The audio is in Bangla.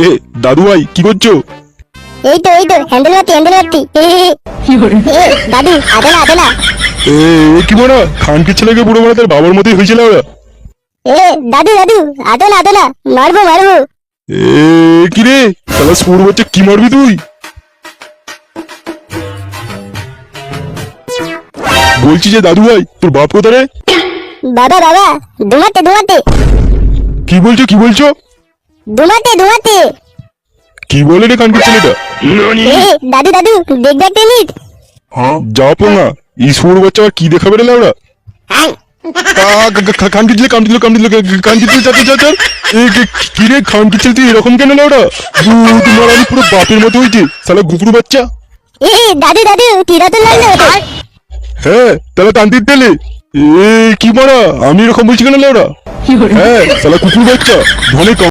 এ দাদু ভাই কি করছো? এই তো হ্যান্ডেল মারতি দাদু আদলা এ কি বড়া খানকে ছেলেকে বুড়ো বড়া তার বাবার মতোই হয়েছিল ওরা। দাদু আদলা মারবো এ কি রে শালা সুর বাচ্চা কি মারবি তুই? বলছি যে দাদু ভাই তোর বাপ কোথায় রে? বাবা দুমাতে কি বলছো? দুমাতে কি বলে রে খানকে ছেলেটা? দাদু দেখবে একটা মিনিট। যা পোঙা এই সুর বাচ্চা আবার কি দেখাবে রে লাউড়া? খানকি ছেলে কি রে খানকি ছেলে তুই এরকম কেন লাউড়া? তোমার আমি পুরো বাপের মতো হয়েছে শালা গুকুর বাচ্চা। দাদু তীরা তো লাগলো। হ্যাঁ তাহলে কান্তির তেলে কি মারা আমি এরকম বলছি কেন লাউড়া? হ্যাঁ শালা কুকুর বাচ্চা ধনে